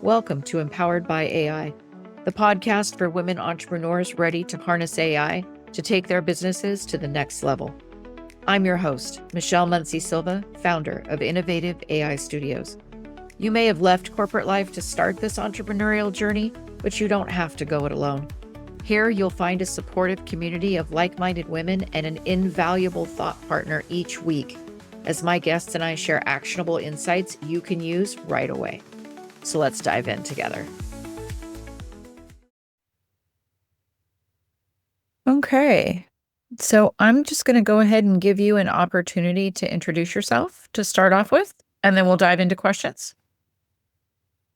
Welcome to Empowered by AI, the podcast for women entrepreneurs ready to harness AI to take their businesses to the next level. I'm your host, Michelle Muncy-Silva, founder of Innovative AI Studios. You may have left corporate life to start this entrepreneurial journey, but you don't have to go it alone. Here, you'll find a supportive community of like-minded women and an invaluable thought partner each week, as my guests and I share actionable insights you can use right away. So let's dive in together. Okay, so I'm just going to go ahead and give you an opportunity to introduce yourself to start off with, and then we'll dive into questions.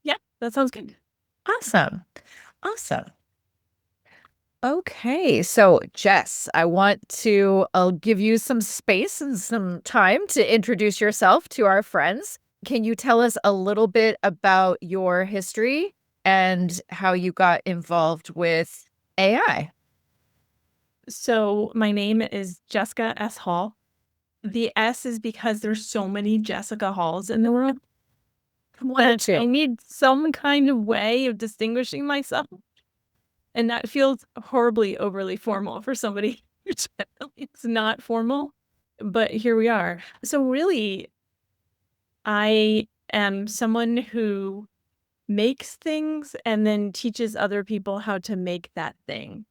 Yeah, that sounds good. Awesome. Okay, so Jess, I'll give you some space and some time to introduce yourself to our friends. Can you tell us a little bit about your history and how you got involved with AI? So my name is Jessica S. Hall. The S is because there's so many Jessica Halls in the world. I need some kind of way of distinguishing myself. And that feels horribly overly formal for somebody who generally is not formal. But here we are. So really, I am someone who makes things and then teaches other people how to make that thing.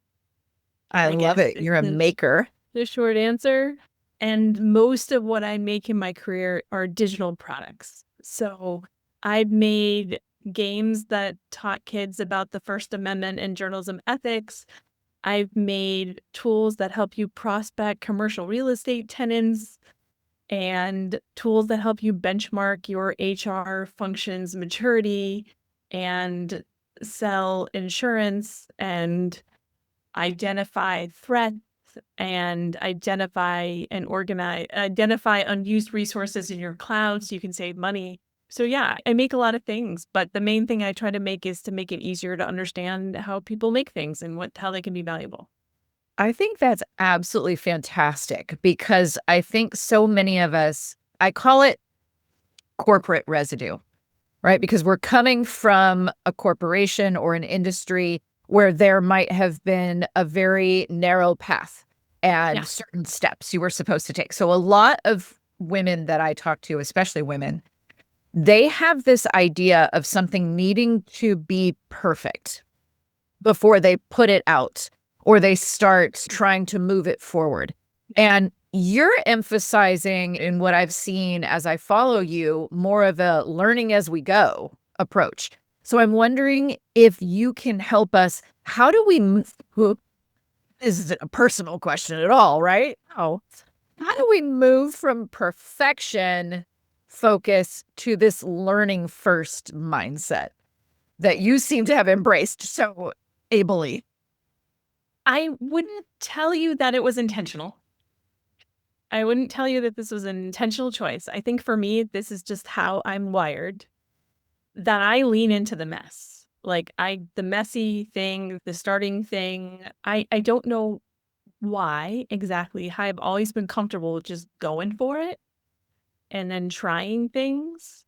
I love it. You're a maker. The short answer. And most of what I make in my career are digital products. So I've made games that taught kids about the First Amendment and journalism ethics. I've made tools that help you prospect commercial real estate tenants and tools that help you benchmark your HR functions maturity and sell insurance and identify threats and identify unused resources in your cloud so you can save money. So yeah, I make a lot of things, but the main thing I try to make is to make it easier to understand how people make things and how they can be valuable. I think that's absolutely fantastic because I think so many of us, I call it corporate residue, right? Because we're coming from a corporation or an industry where there might have been a very narrow path and certain steps you were supposed to take. So a lot of women that I talk to, especially women, they have this idea of something needing to be perfect before they put it out or they start trying to move it forward. And you're emphasizing, in what I've seen as I follow you, more of a learning as we go approach. So I'm wondering if you can help us. How do we move? This isn't a personal question at all, right? Oh, how do we move from perfection focus to this learning first mindset that you seem to have embraced so ably? I wouldn't tell you that it was intentional. I wouldn't tell you that this was an intentional choice. I think for me, this is just how I'm wired, that I lean into the mess. Like the messy thing, the starting thing, I don't know why exactly. I've always been comfortable with just going for it and then trying things.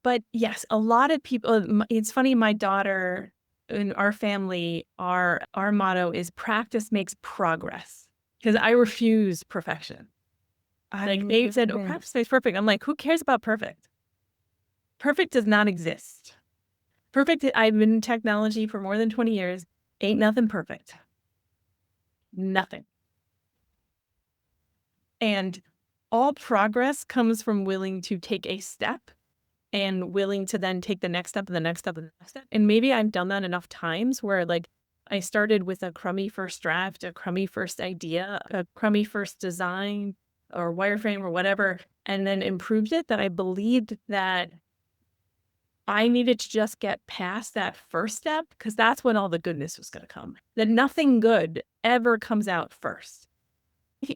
But yes, a lot of people, it's funny, my daughter in our family, our motto is practice makes progress, because I refuse perfection. Like they said, oh, practice makes perfect. I'm like, who cares about perfect? Perfect does not exist. Perfect, I've been in technology for more than 20 years. Ain't nothing perfect. Nothing. And all progress comes from willing to take a step and willing to then take the next step and the next step and the next step. And maybe I've done that enough times where like I started with a crummy first draft, a crummy first idea, a crummy first design or wireframe or whatever, and then improved it, that I believed that I needed to just get past that first step, because that's when all the goodness was going to come. That nothing good ever comes out first.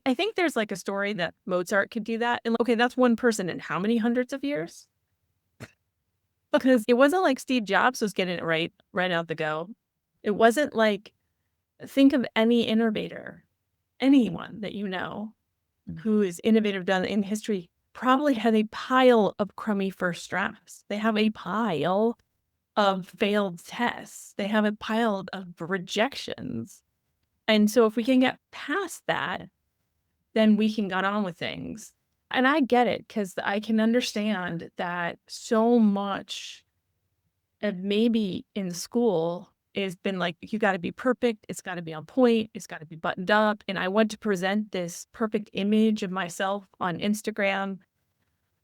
I think there's like a story that Mozart could do that. And okay, that's one person in how many hundreds of years? Because it wasn't like Steve Jobs was getting it right out the go. It wasn't like, think of any innovator, anyone that you know who is innovative done in history probably had a pile of crummy first drafts. They have a pile of failed tests. They have a pile of rejections. And so if we can get past that, then we can get on with things. And I get it, because I can understand that so much of maybe in school has been like, you got to be perfect. It's got to be on point. It's got to be buttoned up. And I want to present this perfect image of myself on Instagram.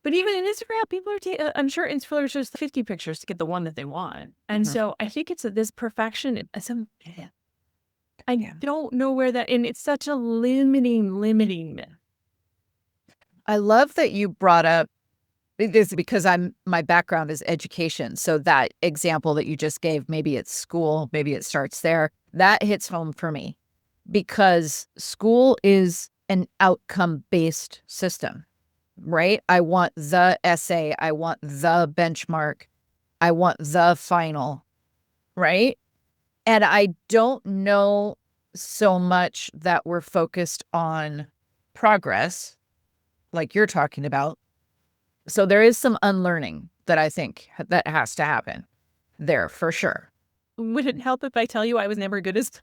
But even in Instagram, people are I'm sure influencers just 50 pictures to get the one that they want. And so I think it's this perfection. I don't know where that, and it's such a limiting myth. I love that you brought up this because my background is education. So that example that you just gave, maybe it's school, maybe it starts there. That hits home for me because school is an outcome-based system, right? I want the essay. I want the benchmark. I want the final, right? And I don't know so much that we're focused on progress like you're talking about. So there is some unlearning that I think that has to happen there for sure. Would it help if I tell you I was never good at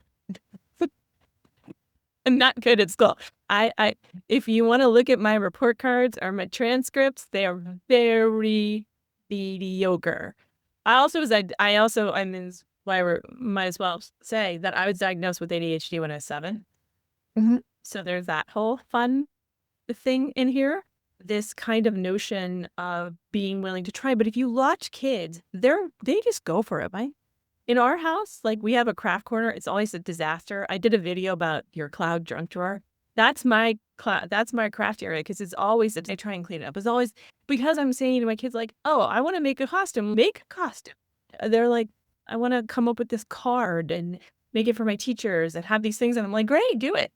I'm not good at school. I if you want to look at my report cards or my transcripts, they are very mediocre. I mean, why we might as well say that I was diagnosed with ADHD when I was 7. Mm-hmm. So there's that whole fun thing in here. This kind of notion of being willing to try. But if you watch kids, they just go for it, right? In our house, like we have a craft corner. It's always a disaster. I did a video about your cloud junk drawer. That's my craft area, because it's always, I try and clean it up. It's always because I'm saying to my kids, like, oh, I want to make a costume. Make a costume. They're like, I want to come up with this card and make it for my teachers and have these things. And I'm like, great, do it.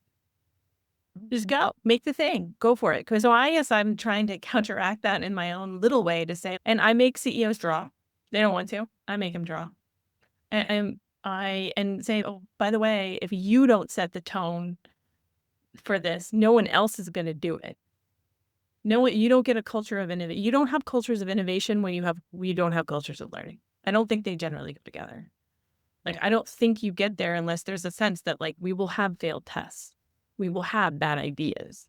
Just go, make the thing, go for it. Because so I guess I'm trying to counteract that in my own little way to say, and I make CEOs draw. They don't want to. I make them draw. And say, oh, by the way, if you don't set the tone for this, no one else is going to do it. No, you don't get a culture of innovation. You don't have cultures of innovation when you don't have cultures of learning. I don't think they generally go together. Like, I don't think you get there unless there's a sense that, like, we will have failed tests. We will have bad ideas.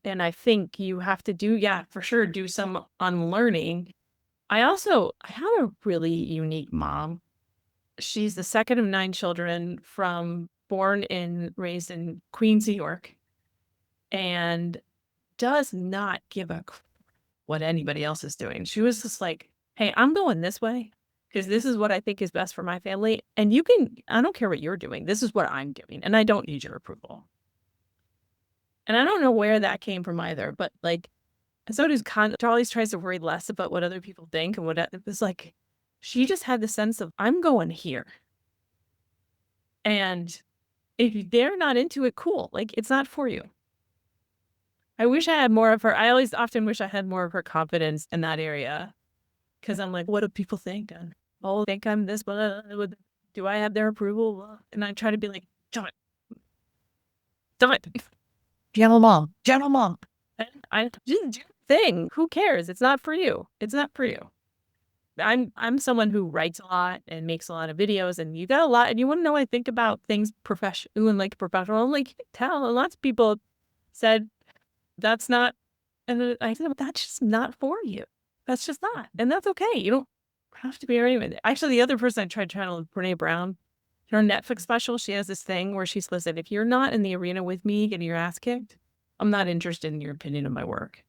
And I think you have to for sure, do some unlearning. I have a really unique mom. She's the second of 9 children, born and raised in Queens, New York, and does not give a what anybody else is doing. She was just like, hey, I'm going this way because this is what I think is best for my family. And I don't care what you're doing. This is what I'm doing. And I don't need your approval. And I don't know where that came from either, but like, so does Charlie tries to worry less about what other people think and it was like, she just had the sense of, I'm going here. And if they're not into it, cool. Like, it's not for you. I wish I had more of her. I always often wish I had more of her confidence in that area. Because I'm like, what do people think? And, oh, think I'm this, but do I have their approval? And I try to be like, don't it. Gentleman. I just do the thing. Who cares? It's not for you. It's not for you. I'm someone who writes a lot and makes a lot of videos, and you got a lot, and you want to know what I think about things professional. I'm like, tell. And lots of people said that's not, and I said, that's just not for you. That's just not, and that's okay. You don't have to be anyway. Actually, the other person I tried to channel, Brene Brown, her Netflix special, she has this thing where she's listed, if you're not in the arena with me getting your ass kicked, I'm not interested in your opinion of my work.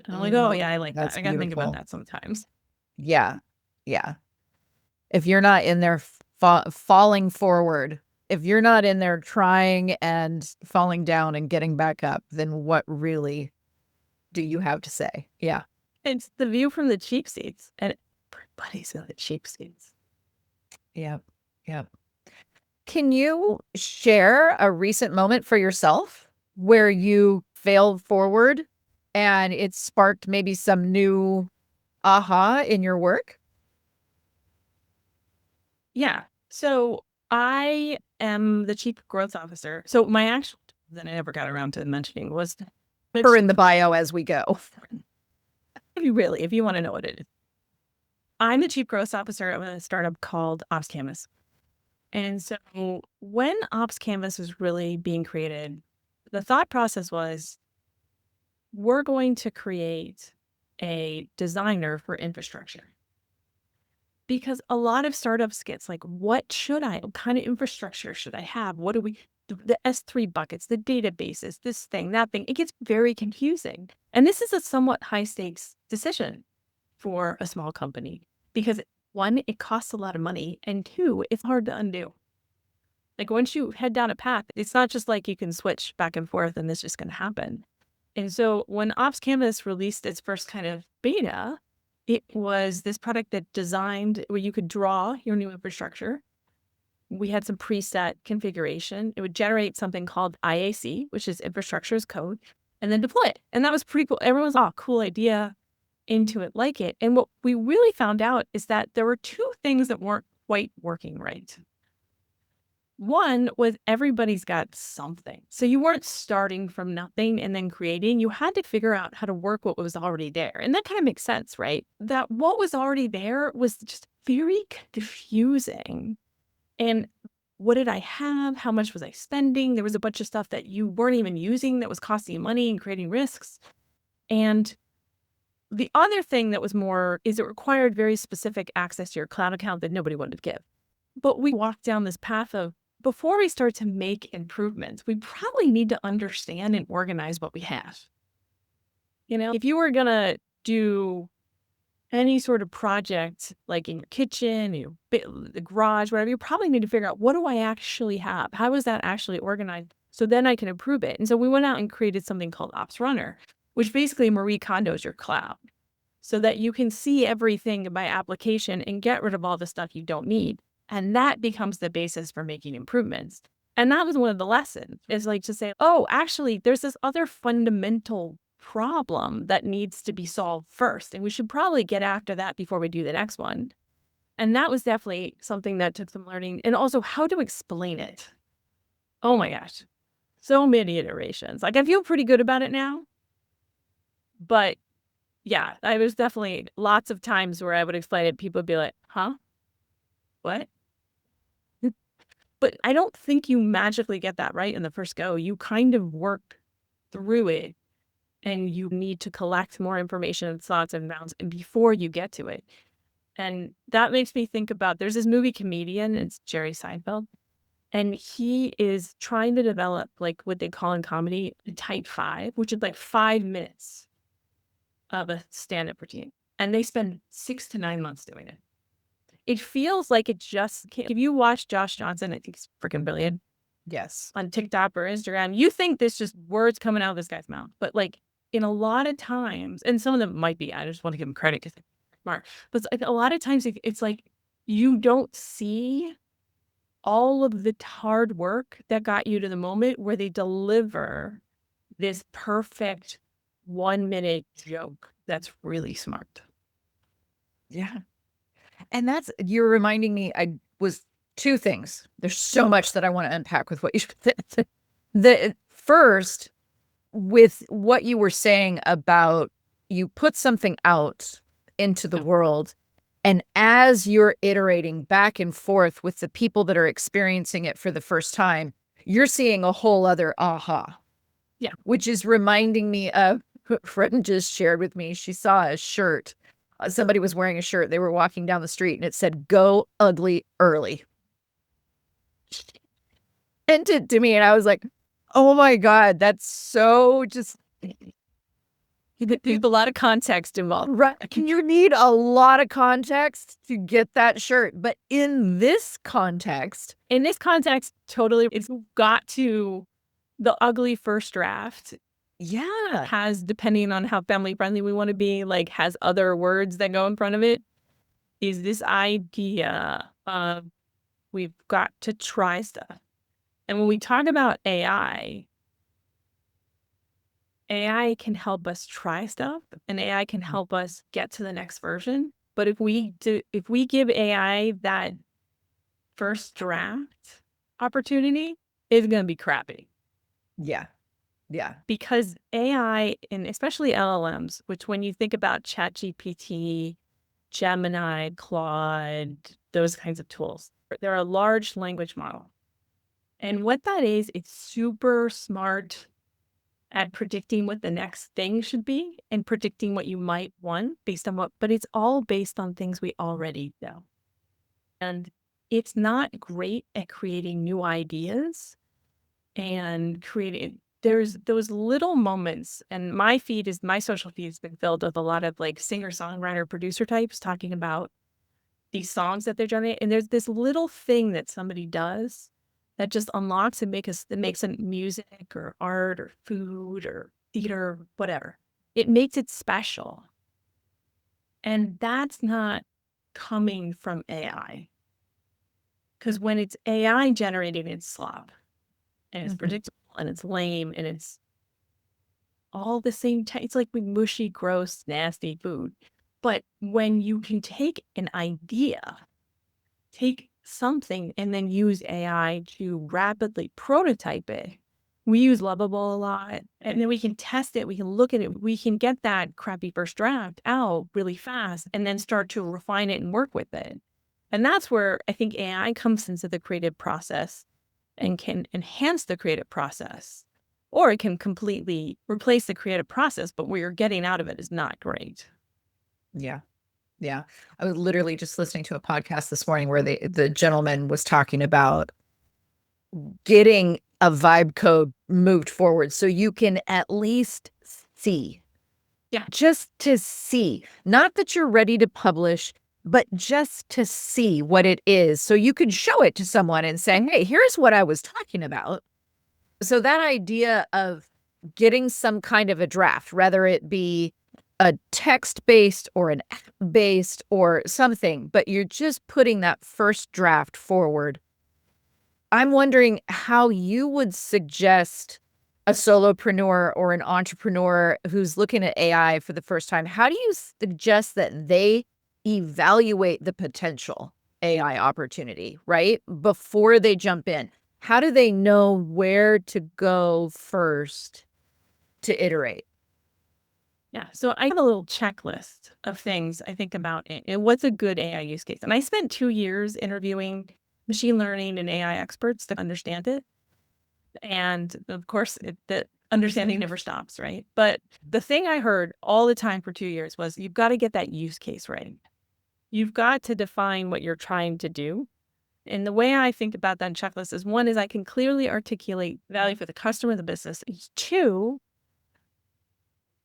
And I'm like, oh yeah, I like that. I got to think about that sometimes. Yeah. If you're not in there falling forward, if you're not in there trying and falling down and getting back up, then what really do you have to say? Yeah. It's the view from the cheap seats, and everybody's in the cheap seats. Yep. Can you share a recent moment for yourself where you failed forward and it sparked maybe some new aha in your work? Yeah. So I am the chief growth officer. So my actual that I never got around to mentioning was Her in the bio as we go. If you want to know what it is. I'm the chief growth officer of a startup called OpsCanvas. And so when OpsCanvas was really being created, the thought process was, we're going to create a designer for infrastructure. Because a lot of startups gets like, what kind of infrastructure should I have? What do we, the S3 buckets, the databases, this thing, that thing, it gets very confusing. And this is a somewhat high stakes decision for a small company because one, it costs a lot of money, and two, it's hard to undo. Like once you head down a path, it's not just like you can switch back and forth and this is just going to happen. And so when OpsCanvas released its first kind of beta, it was this product that designed where you could draw your new infrastructure. We had some preset configuration. It would generate something called IAC, which is infrastructure as code, and then deploy it. And that was pretty cool. Everyone's, oh, cool idea, into it, like it. And what we really found out is that there were two things that weren't quite working right. One was everybody's got something. So you weren't starting from nothing and then creating. You had to figure out how to work what was already there. And that kind of makes sense, right? That what was already there was just very confusing. And what did I have? How much was I spending? There was a bunch of stuff that you weren't even using that was costing you money and creating risks. And the other thing that was more is it required very specific access to your cloud account that nobody wanted to give. But we walked down this path of, before we start to make improvements, we probably need to understand and organize what we have. You know, if you were going to do any sort of project, like in your kitchen, the garage, whatever, you probably need to figure out, what do I actually have? How is that actually organized? So then I can improve it. And so we went out and created something called Ops Runner, which basically Marie Kondo's your cloud so that you can see everything by application and get rid of all the stuff you don't need. And that becomes the basis for making improvements. And that was one of the lessons, is like to say, oh, actually, there's this other fundamental problem that needs to be solved first. And we should probably get after that before we do the next one. And that was definitely something that took some learning. And also how to explain it. Oh my gosh. So many iterations. Like I feel pretty good about it now. But yeah, I was definitely lots of times where I would explain it. People would be like, huh? What? But I don't think you magically get that right in the first go. You kind of work through it and you need to collect more information and thoughts and bounds before you get to it. And that makes me think about, there's this movie comedian, it's Jerry Seinfeld, and he is trying to develop like what they call in comedy a type 5, which is like 5 minutes of a stand-up routine. And they spend 6 to 9 months doing it. It feels like it just can't. If you watch Josh Johnson, I think he's freaking brilliant. Yes. On TikTok or Instagram, you think this just words coming out of this guy's mouth. But like in a lot of times, and some of them might be, I just want to give him credit because they're smart. But a lot of times it's like you don't see all of the hard work that got you to the moment where they deliver this perfect 1-minute joke that's really smart. Yeah. And you're reminding me, I was two things. There's so much that I want to unpack with what you said. The first, with what you were saying about you put something out into the world, and as you're iterating back and forth with the people that are experiencing it for the first time, you're seeing a whole other aha. Yeah. Which is reminding me of what a friend just shared with me. She saw a shirt. Somebody was wearing a shirt. They were walking down the street and it said, "Go ugly early." And to me, and I was like, oh my God, that's so just. There's a lot of context involved. Right. You need a lot of context to get that shirt. But in this context, totally, it's got to the ugly first draft. Yeah. Has, depending on how family friendly we want to be, like has other words that go in front of it, is this idea of we've got to try stuff. And when we talk about AI can help us try stuff and AI can help us get to the next version. But if we give AI that first draft opportunity, it's going to be crappy. Yeah. Yeah. Because AI, and especially LLMs, which when you think about ChatGPT, Gemini, Claude, those kinds of tools. They're a large language model. And what that is, it's super smart at predicting what the next thing should be and predicting what you might want based on but it's all based on things we already know. And it's not great at creating new ideas and creating, there's those little moments, and my social feed has been filled with a lot of like singer, songwriter, producer types talking about these songs that they're generating. And there's this little thing that somebody does that just unlocks and makes it music or art or food or theater, whatever. It makes it special. And that's not coming from AI. Because when it's AI generated, it's slop and it's predictable and it's lame and it's all the same time. It's like mushy, gross, nasty food. But when you can take an idea, take something, and then use AI to rapidly prototype it. We use Lovable a lot, and then we can test it. We can look at it. We can get that crappy first draft out really fast and then start to refine it and work with it. And that's where I think AI comes into the creative process and can enhance the creative process, or it can completely replace the creative process, but what you're getting out of it is not great. Yeah. Yeah. I was literally just listening to a podcast this morning where the gentleman was talking about getting a vibe code moved forward so you can at least see. Yeah. Just to see. Not that you're ready to publish, but just to see what it is. So you can show it to someone and say, hey, here's what I was talking about. So that idea of getting some kind of a draft, whether it be a text-based or an app-based or something, but you're just putting that first draft forward. I'm wondering how you would suggest a solopreneur or an entrepreneur who's looking at AI for the first time, how do you suggest that they evaluate the potential AI opportunity, right? Before they jump in? How do they know where to go first to iterate? Yeah. So I have a little checklist of things I think about and what's a good AI use case. And I spent 2 years interviewing machine learning and AI experts to understand it. And of course, the understanding never stops, right? But the thing I heard all the time for 2 years was you've got to get that use case right. You've got to define what you're trying to do. And the way I think about that checklist is, one is I can clearly articulate value for the customer, the business. Two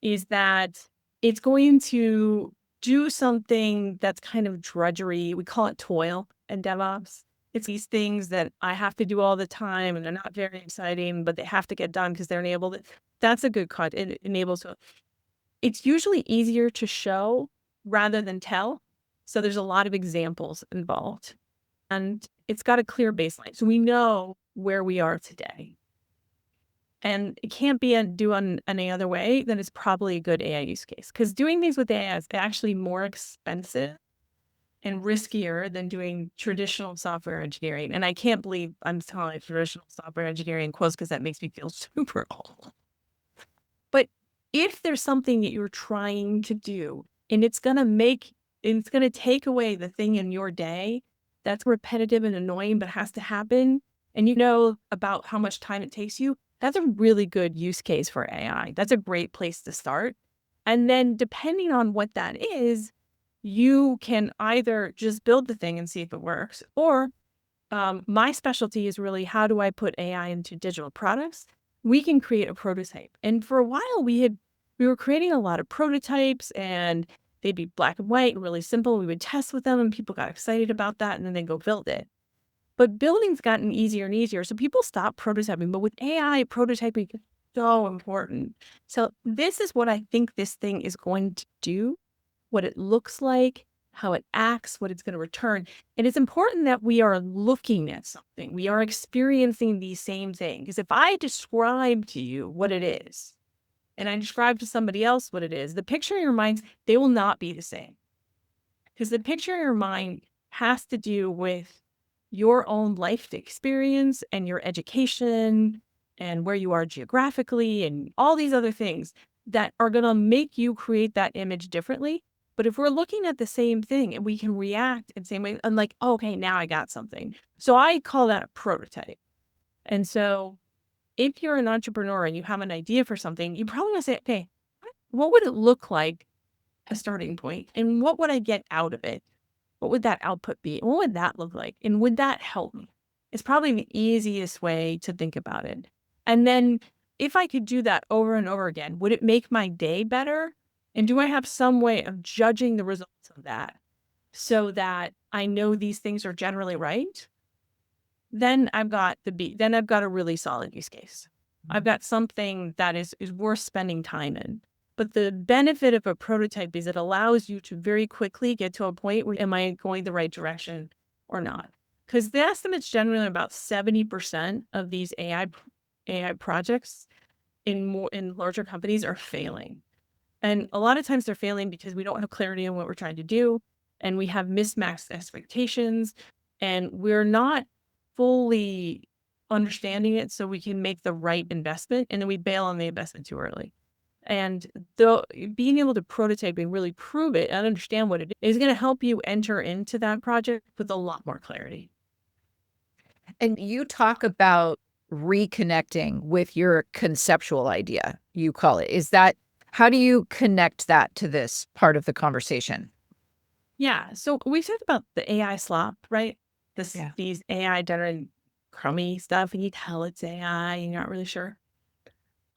is that it's going to do something that's kind of drudgery. We call it toil in DevOps. It's these things that I have to do all the time and they're not very exciting, but they have to get done because they're enabled. That's a good cut. It enables. It's usually easier to show rather than tell. So there's a lot of examples involved and it's got a clear baseline. So we know where we are today. And it can't be done any other way, then it's probably a good AI use case. Because doing these with AI is actually more expensive and riskier than doing traditional software engineering. And I can't believe I'm telling traditional software engineering quotes because that makes me feel super old. But if there's something that you're trying to do and it's going to take away the thing in your day that's repetitive and annoying but has to happen, and you know about how much time it takes you, that's a really good use case for AI. That's a great place to start. And then depending on what that is, you can either just build the thing and see if it works, or my specialty is really how do I put AI into digital products? We can create a prototype. And for a while we were creating a lot of prototypes and they'd be black and white and really simple. We would test with them and people got excited about that and then they go build it. But building's gotten easier and easier. So people stop prototyping. But with AI, prototyping is so important. So this is what I think this thing is going to do, what it looks like, how it acts, what it's going to return. And it's important that we are looking at something. We are experiencing the same thing. Because if I describe to you what it is, and I describe to somebody else what it is, the picture in your mind, they will not be the same. Because the picture in your mind has to do with your own life experience and your education and where you are geographically and all these other things that are going to make you create that image differently. But if we're looking at the same thing and we can react in the same way, I'm like, oh, okay, now I got something. So I call that a prototype. And so if you're an entrepreneur and you have an idea for something, you probably want to say, okay, what would it look like a starting point? And what would I get out of it? What would that output be? What would that look like? And would that help me? It's probably the easiest way to think about it. And then if I could do that over and over again, would it make my day better? And do I have some way of judging the results of that so that I know these things are generally right? Then I've got then I've got a really solid use case. I've got something that is worth spending time in. But the benefit of a prototype is it allows you to very quickly get to a point where am I going the right direction or not? Because the estimate's generally about 70% of these AI projects in larger companies are failing. And a lot of times they're failing because we don't have clarity on what we're trying to do, and we have mismatched expectations, and we're not fully understanding it so we can make the right investment, and then we bail on the investment too early. And being able to prototype and really prove it and understand what it is going to help you enter into that project with a lot more clarity. And you talk about reconnecting with your conceptual idea, you call it. How do you connect that to this part of the conversation? Yeah. So we talked about the AI slop, right? Yeah. These AI generated crummy stuff, and you tell it's AI, and you're not really sure.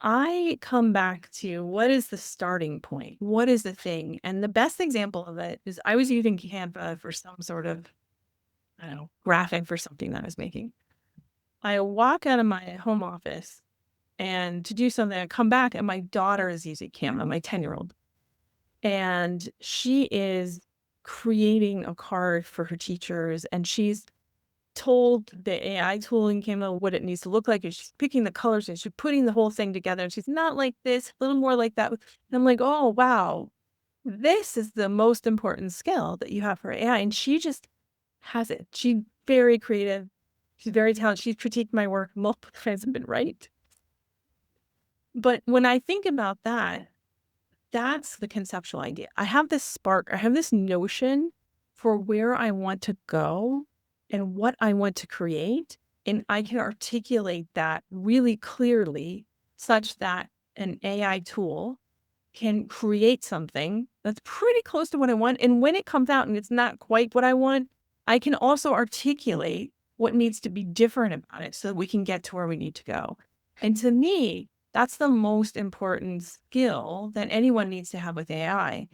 I come back to what is the starting point? What is the thing? And the best example of it is I was using Canva for some sort of, I don't know, graphic for something that I was making. I walk out of my home office and to do something, I come back and my daughter is using Canva, my 10-year-old. And she is creating a card for her teachers, and she's told the AI tool in Canva what it needs to look like, and she's picking the colors and she's putting the whole thing together, and she's not like this, a little more like that. And I'm like, oh, wow, this is the most important skill that you have for AI. And she just has it. She's very creative. She's very talented. She's critiqued my work multiple times and been right. But when I think about that, that's the conceptual idea. I have this spark, I have this notion for where I want to go and what I want to create. And I can articulate that really clearly such that an AI tool can create something that's pretty close to what I want. And when it comes out and it's not quite what I want, I can also articulate what needs to be different about it so that we can get to where we need to go. And to me, that's the most important skill that anyone needs to have with AI.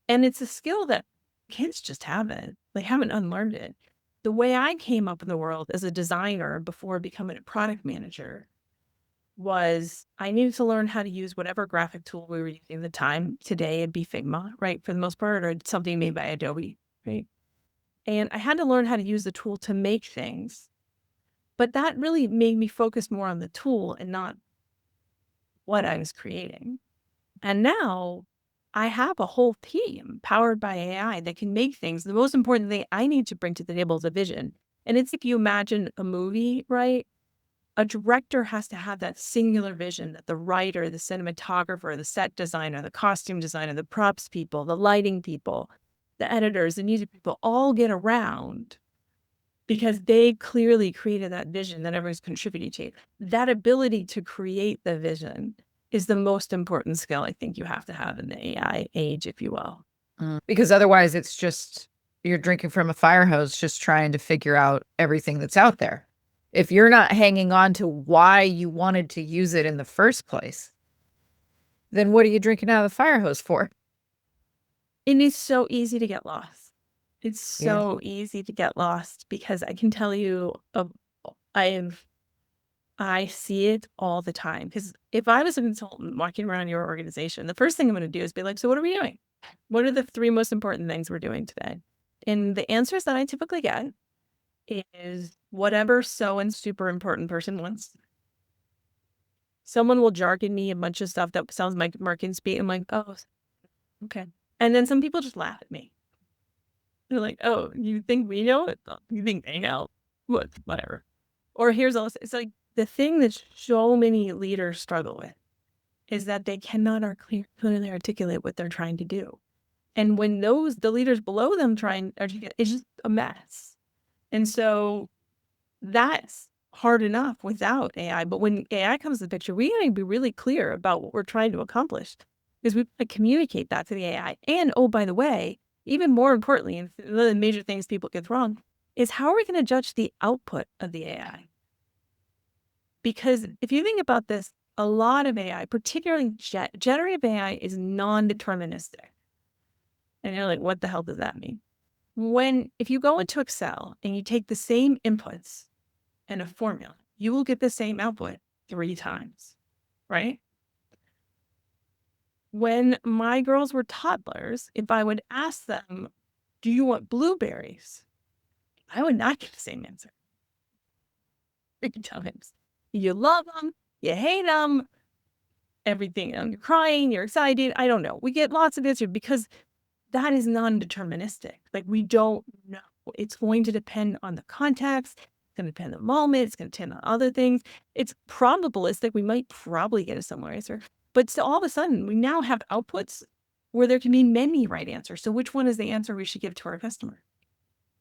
And it's a skill that kids just haven't. They haven't unlearned it. The way I came up in the world as a designer before becoming a product manager was I needed to learn how to use whatever graphic tool we were using at the time. Today it'd be Figma, right? For the most part, or something made by Adobe, right? And I had to learn how to use the tool to make things. But that really made me focus more on the tool and not what I was creating. And now I have a whole team powered by AI that can make things. The most important thing I need to bring to the table is a vision. And it's if you imagine a movie, right? A director has to have that singular vision that the writer, the cinematographer, the set designer, the costume designer, the props people, the lighting people, the editors, the music people all get around because they clearly created that vision that everyone's contributing to. That ability to create the vision is the most important skill I think you have to have in the AI age, if you will. Because otherwise it's just you're drinking from a fire hose, just trying to figure out everything that's out there. If you're not hanging on to why you wanted to use it in the first place, then what are you drinking out of the fire hose for? It is so easy to get lost. It's Yeah. so easy to get lost because I can tell you, I see it all the time. Because if I was a consultant walking around your organization, the first thing I'm going to do is be like, so what are we doing? What are the 3 most important things we're doing today? And the answers that I typically get is whatever so and super important person wants. Someone will jargon me a bunch of stuff that sounds like marketing speak. I'm like, oh, okay. And then some people just laugh at me. They're like, oh, you think we know it? You think they know? Whatever. Or here's all. It's like the thing that so many leaders struggle with is that they cannot clearly articulate what they're trying to do. And when the leaders below them it's just a mess. And so that's hard enough without AI. But when AI comes to the picture, we got to be really clear about what we're trying to accomplish, because we communicate that to the AI. And oh, by the way, even more importantly, and one of the major things people get wrong is, how are we going to judge the output of the AI? Because if you think about this, a lot of AI, particularly generative AI, is non-deterministic. And you're like, what the hell does that mean? If you go into Excel and you take the same inputs and a formula, you will get the same output 3 times, right? When my girls were toddlers, if I would ask them, do you want blueberries? I would not get the same answer 3 times. You love them, you hate them, everything. You're crying, you're excited. I don't know. We get lots of answers because that is non-deterministic. Like, we don't know. It's going to depend on the context. It's going to depend on the moment. It's going to depend on other things. It's probabilistic. We might probably get a similar answer. But so all of a sudden, we now have outputs where there can be many right answers. So which one is the answer we should give to our customer?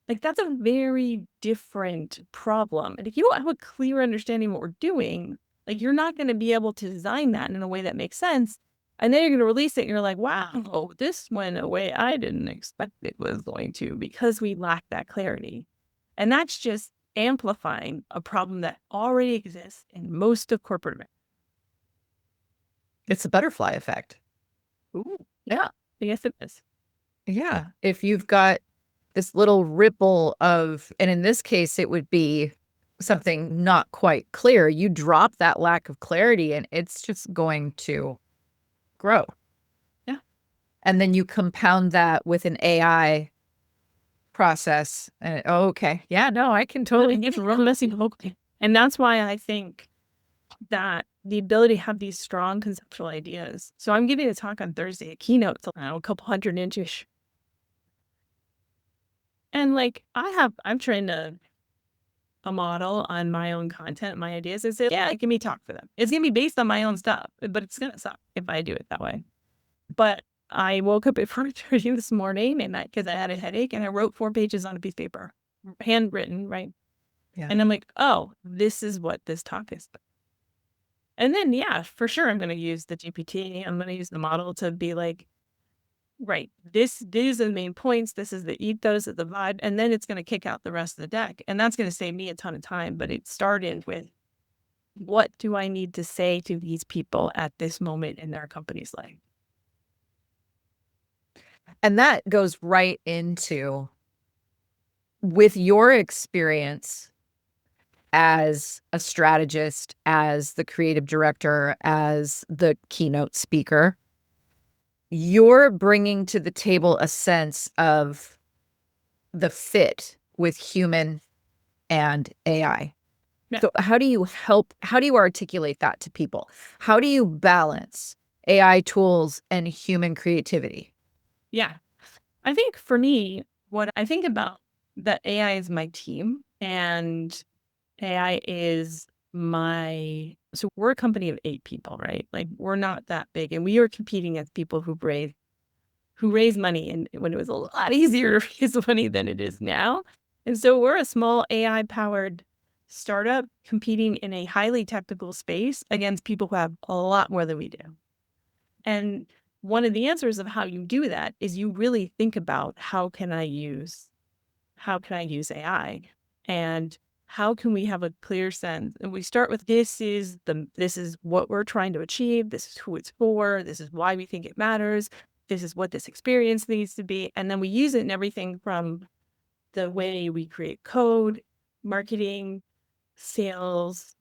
Like, that's a very different problem. And if you don't have a clear understanding of what we're doing, like, you're not going to be able to design that in a way that makes sense. And then you're going to release it and you're like, wow, this went a way I didn't expect it was going to, because we lack that clarity. And that's just amplifying a problem that already exists in most of corporate America. It's a butterfly effect. Ooh, yeah, yes, it is. Yeah. If you've got this little ripple of, and in this case, it would be something not quite clear, you drop that lack of clarity and it's just going to grow. Yeah. And then you compound that with an AI process. And okay. Yeah, no, I can totally It's real messy locally. And that's why I think that the ability to have these strong conceptual ideas. So I'm giving a talk on Thursday, a keynote, so a couple 100-inch-ish. And like, I'm trained a model on my own content, my ideas, and say, yeah, give me talk for them. It's gonna be based on my own stuff, but it's gonna suck if I do it that way. But I woke up at 4:30 this morning, and because I had a headache, and I wrote 4 pages on a piece of paper, handwritten, right? Yeah. And I'm like, oh, this is what this talk is. And then, yeah, for sure, I'm going to use the GPT. I'm going to use the model to be like, right, these are the main points. This is the ethos of the vibe. And then it's going to kick out the rest of the deck. And that's going to save me a ton of time. But it started with, what do I need to say to these people at this moment in their company's life? And that goes right into, with your experience as a strategist, as the creative director, as the keynote speaker, you're bringing to the table a sense of the fit with human and AI. Yeah. So how do you articulate that to people? How do you balance AI tools and human creativity? Yeah. I think for me, what I think about, that AI is my team, and AI is so we're a company of 8 people, right? Like, we're not that big, and we are competing as people who raise money, and when it was a lot easier to raise money than it is now. And so we're a small AI powered startup competing in a highly technical space against people who have a lot more than we do. And one of the answers of how you do that is you really think about, how can I use AI, and how can we have a clear sense? And we start with, this is what we're trying to achieve. This is who it's for. This is why we think it matters. This is what this experience needs to be. And then we use it in everything from the way we create code, marketing, sales,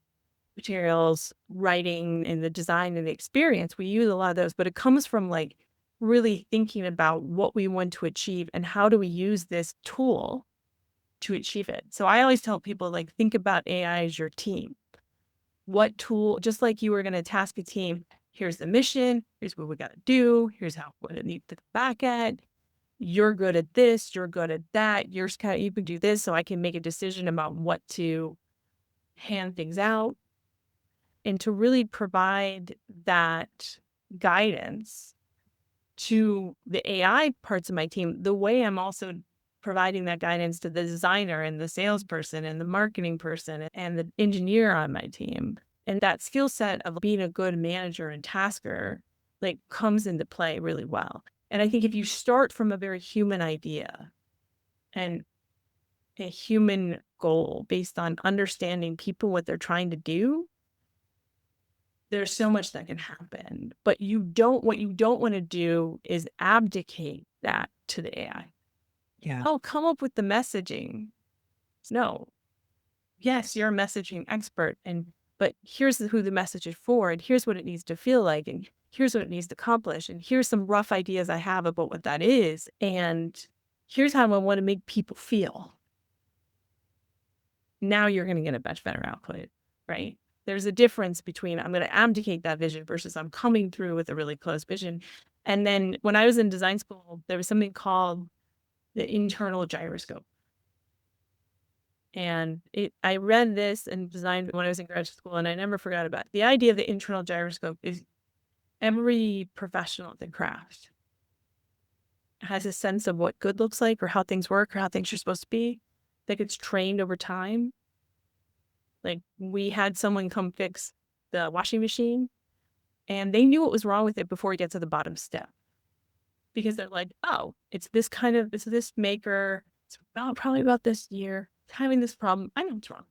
materials, writing, and the design and the experience. We use a lot of those, but it comes from like really thinking about what we want to achieve and how do we use this tool to achieve it. So I always tell people, like, think about AI as your team. What tool, just like you were going to task a team, here's the mission, here's what we got to do, here's what it needs to come back at. You're good at this, you're good at that, you can do this, so I can make a decision about what to hand things out. And to really provide that guidance to the AI parts of my team, the way I'm also providing that guidance to the designer and the salesperson and the marketing person and the engineer on my team. And that skill set of being a good manager and tasker like comes into play really well. And I think if you start from a very human idea and a human goal based on understanding people, what they're trying to do, there's so much that can happen. But what you don't want to do is abdicate that to the AI. Yeah. Oh, come up with the messaging. No. Yes, you're a messaging expert, but here's who the message is for, and here's what it needs to feel like, and here's what it needs to accomplish, and here's some rough ideas I have about what that is, and here's how I want to make people feel. Now you're going to get a much better output, right? There's a difference between I'm going to abdicate that vision versus I'm coming through with a really close vision. And then when I was in design school, there was something called the internal gyroscope. And I read this and designed when I was in graduate school, and I never forgot about it. The idea of the internal gyroscope is every professional at the craft has a sense of what good looks like or how things work or how things are supposed to be that gets trained over time. Like we had someone come fix the washing machine and they knew what was wrong with it before we get to the bottom step. Because they're like, oh, it's this maker. It's probably about this year. It's having this problem. I know what's wrong.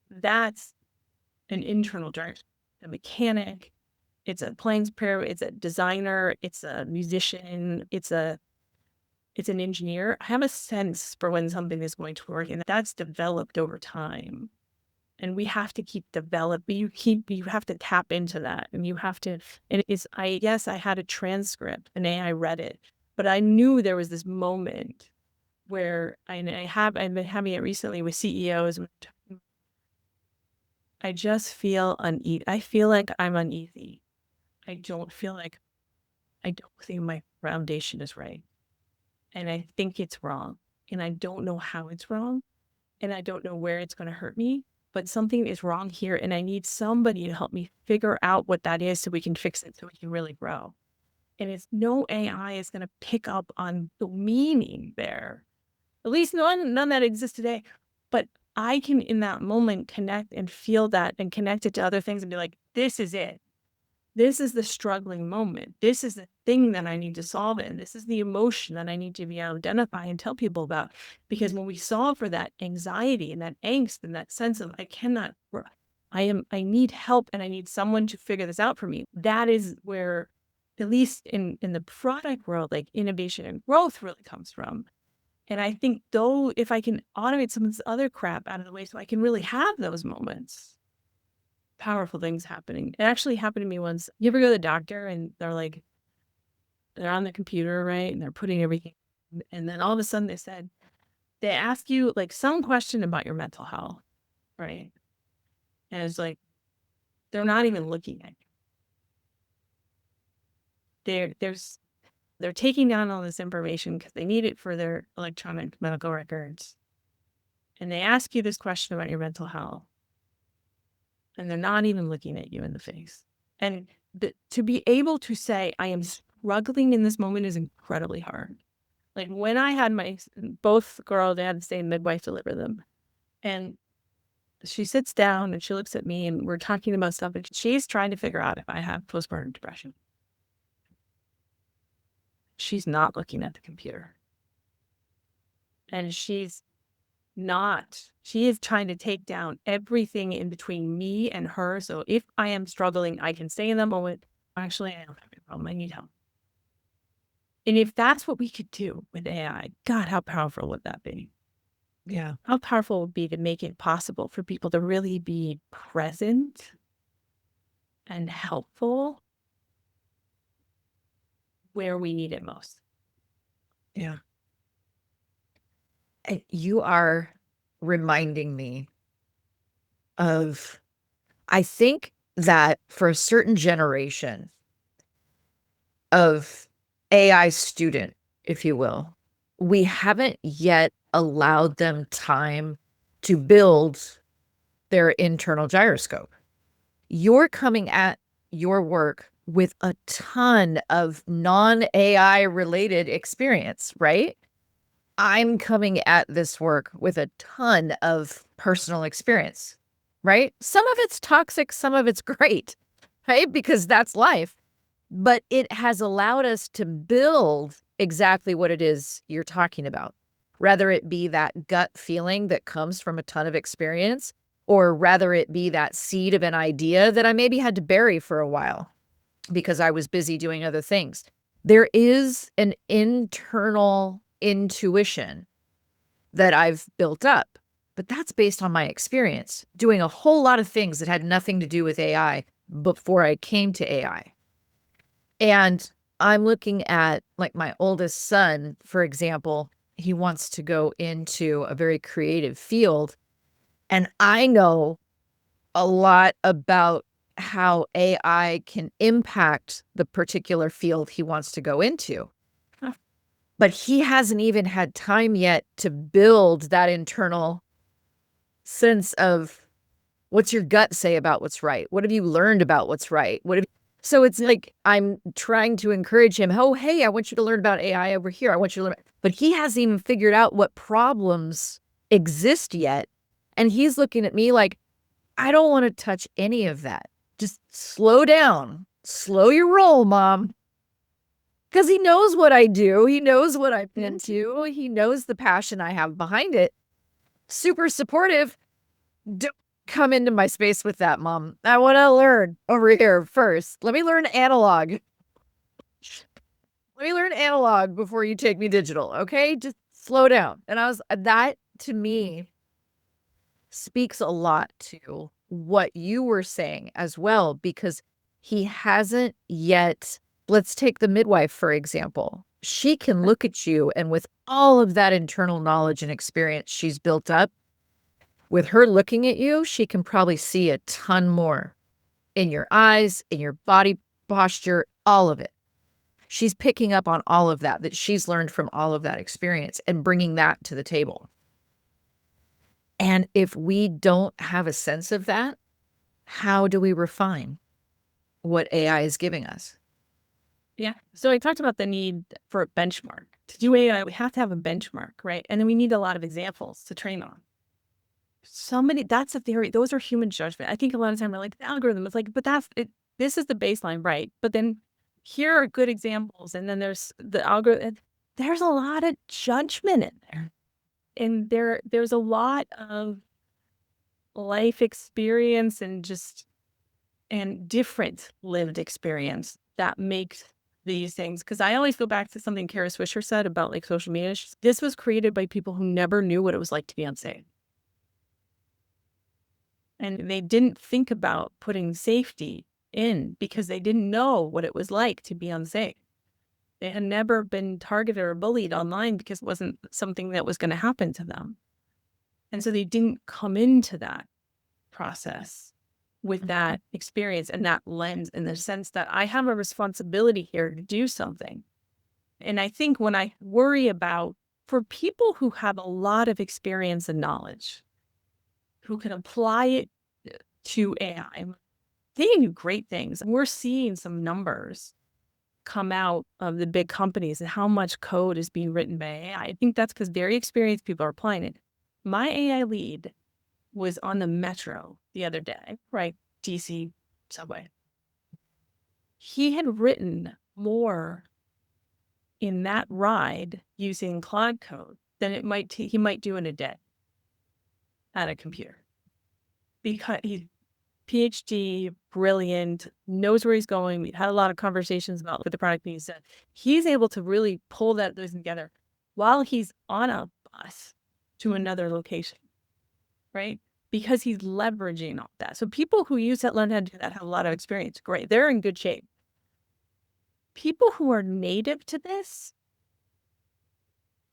That's an internal gyro. A mechanic, it's a planes repair, it's a designer, it's a musician, it's an engineer. I have a sense for when something is going to work, and that's developed over time. And we have to keep developing. You have to tap into that, and you have to. And yes, I had a transcript, and AI read it, but I knew there was this moment where I've been having it recently with CEOs. I just feel uneasy. I feel like I'm uneasy. I don't think my foundation is right. And I think it's wrong. And I don't know how it's wrong. And I don't know where it's going to hurt me. But something is wrong here. And I need somebody to help me figure out what that is so we can fix it, so we can really grow. And it's no AI is going to pick up on the meaning there. At least none that exists today. But I can, in that moment, connect and feel that and connect it to other things and be like, this is it. This is the struggling moment. This is the thing that I need to solve it. And this is the emotion that I need to be able to identify and tell people about. Because when we solve for that anxiety and that angst and that sense of I need help and I need someone to figure this out for me. That is where, at least in the product world, like innovation and growth really comes from. And I think though, if I can automate some of this other crap out of the way so I can really have those moments, powerful things happening. It actually happened to me once. You ever go to the doctor and they're on the computer, right? And they're putting everything. And then all of a sudden they ask you like some question about your mental health, right? And it's like, they're not even looking at you. They're taking down all this information because they need it for their electronic medical records. And they ask you this question about your mental health. And they're not even looking at you in the face. And to be able to say, I am struggling in this moment is incredibly hard. Like when I had both girls, they had the same midwife deliver them. And she sits down and she looks at me and we're talking about stuff. And she's trying to figure out if I have postpartum depression. She's not looking at the computer. And she is trying to take down everything in between me and her. So if I am struggling, I can say in the moment, actually, I don't have a problem. I need help. And if that's what we could do with AI, God, how powerful would that be? Yeah. How powerful would it be to make it possible for people to really be present and helpful where we need it most? Yeah. And you are reminding me of, I think that for a certain generation of AI student, if you will, we haven't yet allowed them time to build their internal gyroscope. You're coming at your work with a ton of non-AI related experience, right? I'm coming at this work with a ton of personal experience, right? Some of it's toxic, some of it's great, right? Because that's life. But it has allowed us to build exactly what it is you're talking about. Rather it be that gut feeling that comes from a ton of experience, or rather it be that seed of an idea that I maybe had to bury for a while because I was busy doing other things. There is an internal intuition that I've built up, but that's based on my experience doing a whole lot of things that had nothing to do with AI before I came to AI. And I'm looking at like my oldest son, for example, he wants to go into a very creative field. And I know a lot about how AI can impact the particular field he wants to go into. Huh. But he hasn't even had time yet to build that internal sense of what's your gut say about what's right? What have you learned about what's right? So it's like I'm trying to encourage him. Oh, hey, I want you to learn about AI over here. I want you to learn. But he hasn't even figured out what problems exist yet. And he's looking at me like, I don't want to touch any of that. Just slow down. Slow your roll, mom. Because he knows what I do. He knows what I'm into. He knows the passion I have behind it. Super supportive. Don't come into my space with that, mom. I want to learn over here first. Let me learn analog. Let me learn analog before you take me digital, okay? Just slow down. And that to me speaks a lot to what you were saying as well, because he hasn't yet. Let's take the midwife, for example. She can look at you, and with all of that internal knowledge and experience she's built up, with her looking at you, she can probably see a ton more in your eyes, in your body posture, all of it. She's picking up on all of that she's learned from all of that experience and bringing that to the table. And if we don't have a sense of that, how do we refine what AI is giving us? Yeah. So I talked about the need for a benchmark. To do AI, we have to have a benchmark, right? And then we need a lot of examples to train on. That's a theory. Those are human judgment. I think a lot of time we're like, the algorithm is like, but that's it. This is the baseline, right? But then here are good examples. And then there's the algorithm. There's a lot of judgment in there. And there's a lot of life experience and different lived experience that makes these things. Because I always go back to something Kara Swisher said about like social media. This was created by people who never knew what it was like to be unsafe. And they didn't think about putting safety in because they didn't know what it was like to be unsafe. They had never been targeted or bullied online because it wasn't something that was going to happen to them. And so they didn't come into that process with that experience and that lens, in the sense that I have a responsibility here to do something. And I think when I worry about, for people who have a lot of experience and knowledge, who can apply it to AI, they can do great things. We're seeing some numbers come out of the big companies and how much code is being written by AI. I think that's because very experienced people are applying it. My AI lead was on the metro the other day, right? DC subway. He had written more in that ride using Claude code than he might do in a day at a computer, because he's PhD, brilliant, knows where he's going. We had a lot of conversations about what the product being said. He's able to really pull those together while he's on a bus to another location, right? Because he's leveraging all that. So people who use that, learn how to do that, have a lot of experience. Great. They're in good shape. People who are native to this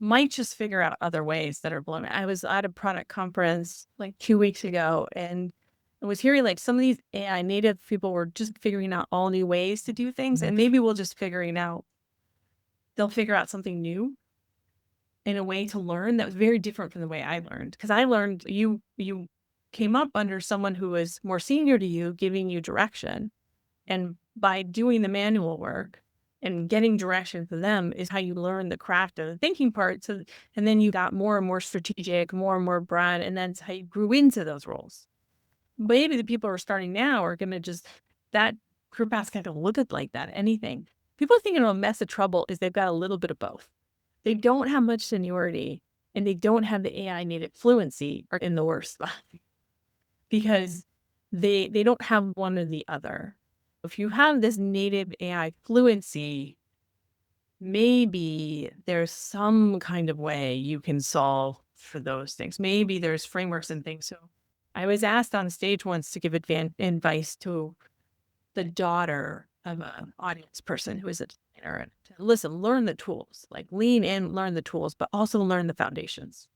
might just figure out other ways that are blowing. I was at a product conference like 2 weeks ago, and I was hearing like some of these AI native people were just figuring out all new ways to do things. And maybe they'll figure out something new in a way to learn that was very different from the way I learned. Because I learned you came up under someone who was more senior to you, giving you direction. And by doing the manual work and getting direction from them is how you learn the craft of the thinking part. So, and then you got more and more strategic, more and more broad, and that's how you grew into those roles. Maybe the people who are starting now are going to just, that career path's going to look at like that. Anything. People thinking a mess of trouble is they've got a little bit of both. They don't have much seniority and they don't have the AI native fluency, are in the worst spot because they don't have one or the other. If you have this native AI fluency, maybe there's some kind of way you can solve for those things. Maybe there's frameworks and things. So I was asked on stage once to give advice to the daughter of an audience person who is a designer. And listen, learn the tools, like lean in, learn the tools, but also learn the foundations.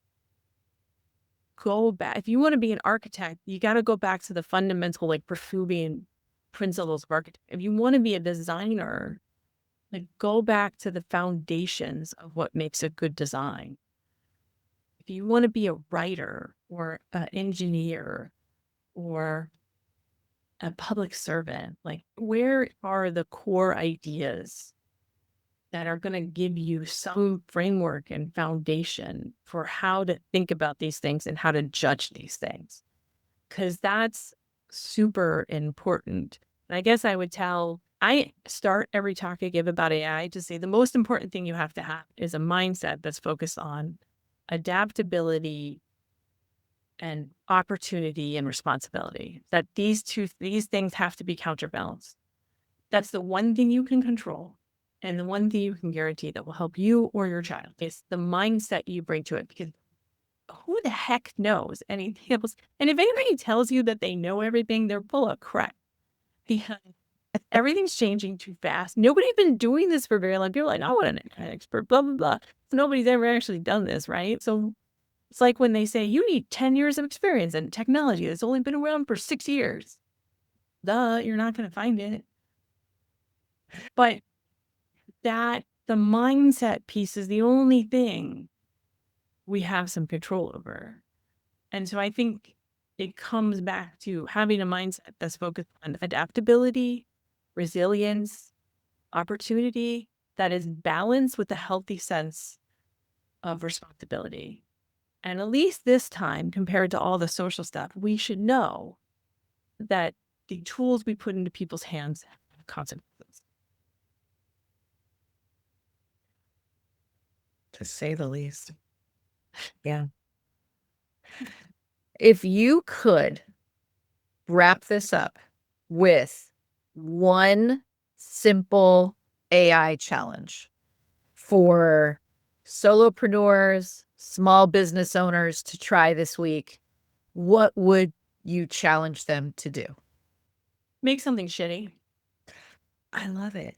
Go back. If you want to be an architect, you got to go back to the fundamental, like Perfubian principles of architecture. If you want to be a designer, like go back to the foundations of what makes a good design. If you want to be a writer or an engineer or a public servant, like where are the core ideas that are going to give you some framework and foundation for how to think about these things and how to judge these things? Because that's super important. And I guess I start every talk I give about AI to say the most important thing you have to have is a mindset that's focused on adaptability and opportunity and responsibility. That these things have to be counterbalanced. That's the one thing you can control. And the one thing you can guarantee that will help you or your child is the mindset you bring to it. Because who the heck knows anything else? And if anybody tells you that they know everything, they're full of crap. Because everything's changing too fast. Nobody's been doing this for very long. People are like, I want an expert, blah, blah, blah. Nobody's ever actually done this, right? So it's like when they say you need 10 years of experience in technology that's only been around for 6 years. Duh, you're not going to find it. But the mindset piece is the only thing we have some control over. And so I think it comes back to having a mindset that's focused on adaptability, resilience, opportunity, that is balanced with a healthy sense of responsibility. And at least this time, compared to all the social stuff, we should know that the tools we put into people's hands have consequences. To say the least. Yeah. If you could wrap this up with one simple AI challenge for solopreneurs, small business owners to try this week, what would you challenge them to do? Make something shitty. I love it.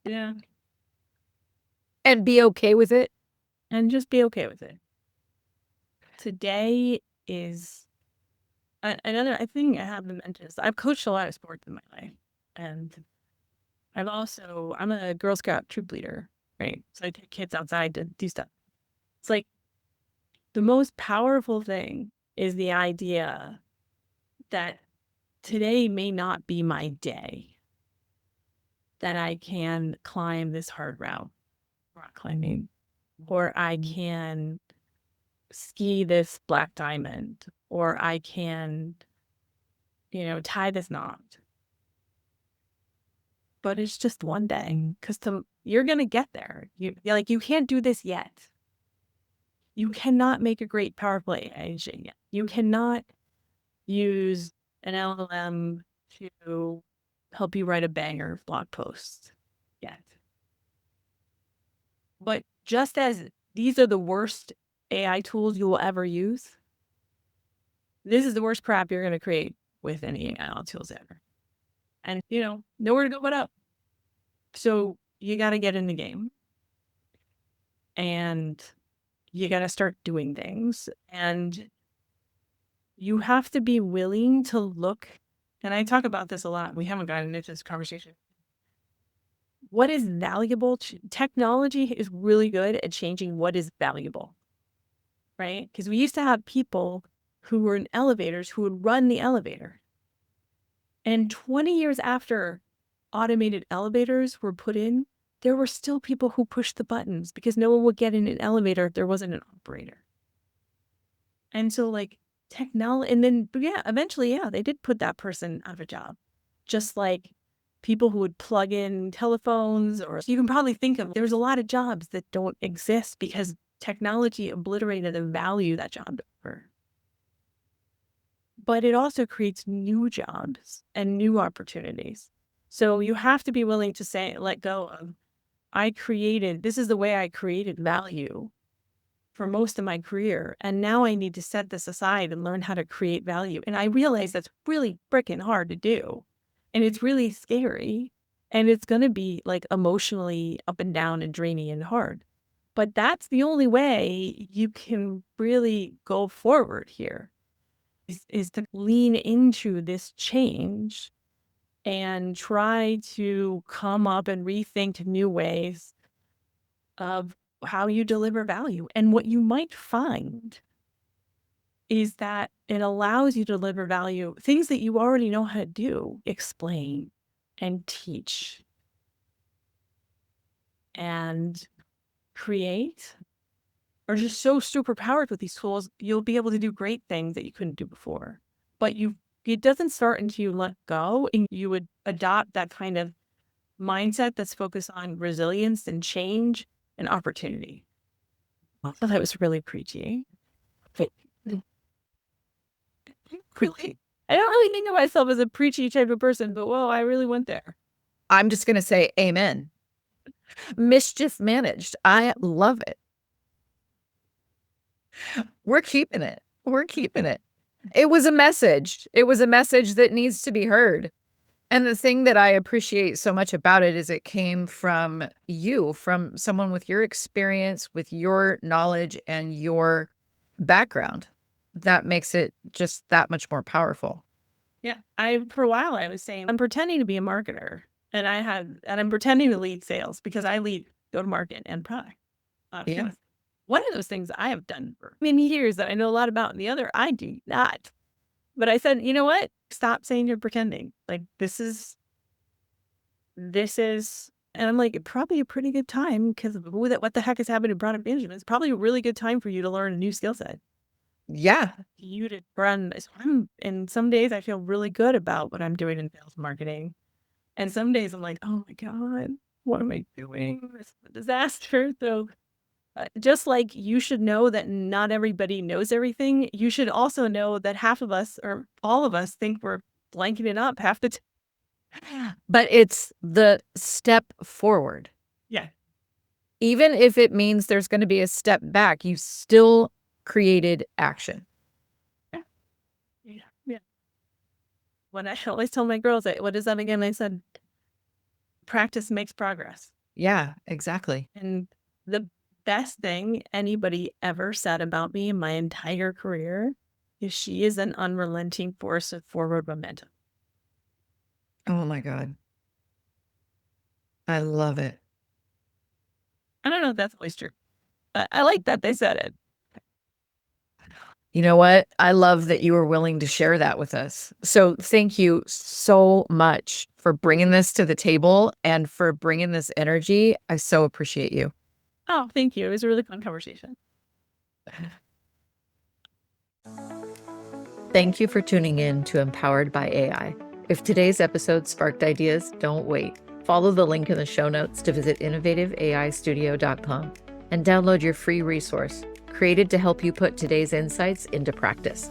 Yeah. And be okay with it. And just be okay with it. Today is another, I think I haven't mentioned this. I've coached a lot of sports in my life. And I'm a Girl Scout troop leader, right? So I take kids outside to do stuff. It's like the most powerful thing is the idea that today may not be my day, that I can climb this hard route, rock climbing, or I can ski this black diamond, or I can, tie this knot. But it's just one day because you're going to get there. You can't do this yet. You cannot make a great powerful AI agent yet. You cannot use an LLM to help you write a banger blog post yet. But just as these are the worst AI tools you will ever use, this is the worst crap you're going to create with any AI tools ever. And, nowhere to go but up. So you got to get in the game. And you got to start doing things. And you have to be willing to look. And I talk about this a lot. We haven't gotten into this conversation. What is valuable? Technology is really good at changing what is valuable, right? Because we used to have people who were in elevators who would run the elevator. And 20 years after automated elevators were put in, there were still people who pushed the buttons because no one would get in an elevator if there wasn't an operator. And so like technology, and then, yeah, eventually, yeah, they did put that person out of a job. Just like people who would plug in telephones, or you can probably think of, there's a lot of jobs that don't exist because technology obliterated the value that job offered. But it also creates new jobs and new opportunities. So you have to be willing to say, let go of, this is the way I created value for most of my career. And now I need to set this aside and learn how to create value. And I realize that's really freaking hard to do. And it's really scary. And it's going to be like emotionally up and down and draining and hard. But that's the only way you can really go forward here, is to lean into this change and try to come up and rethink new ways of how you deliver value. And what you might find is that it allows you to deliver value, things that you already know how to do, explain and teach and create, are just so super powered with these tools. You'll be able to do great things that you couldn't do before. But it doesn't start until you let go and you would adopt that kind of mindset that's focused on resilience and change and opportunity. I thought that was really preachy. Really, I don't really think of myself as a preachy type of person, but whoa, I really went there. I'm just going to say amen. Mischief managed. I love it. We're keeping it. We're keeping it. It was a message. It was a message that needs to be heard. And the thing that I appreciate so much about it is it came from you, from someone with your experience, with your knowledge and your background. That makes it just that much more powerful. Yeah. For a while, I was saying, I'm pretending to be a marketer and I'm pretending to lead sales because I lead go-to-market and product. Yeah. One of those things I have done for many years that I know a lot about, and the other I do not. But I said, you know what? Stop saying you're pretending. Like, this is, and I'm like, probably a pretty good time because what the heck is happening in product management? It's probably a really good time for you to learn a new skill set. Yeah. You to run. And some days I feel really good about what I'm doing in sales marketing. And some days I'm like, oh my God, what am I doing? This is a disaster. So just like you should know that not everybody knows everything, you should also know that half of us or all of us think we're blanking it up half the time. But it's the step forward. Yeah. Even if it means there's going to be a step back, you still created action. Yeah. When I always tell my girls, what is that again? I said, practice makes progress. Yeah, exactly. And the best thing anybody ever said about me in my entire career is she is an unrelenting force of forward momentum. Oh my God. I love it. I don't know if that's always true, but I like that they said it. You know what? I love that you were willing to share that with us. So thank you so much for bringing this to the table and for bringing this energy. I so appreciate you. Oh, thank you. It was a really fun conversation. Thank you for tuning in to Empowered by AI. If today's episode sparked ideas, don't wait. Follow the link in the show notes to visit innovativeaistudio.com and download your free resource, created to help you put today's insights into practice.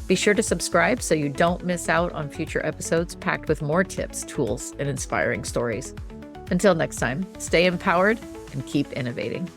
Be sure to subscribe so you don't miss out on future episodes packed with more tips, tools, and inspiring stories. Until next time, stay empowered and keep innovating.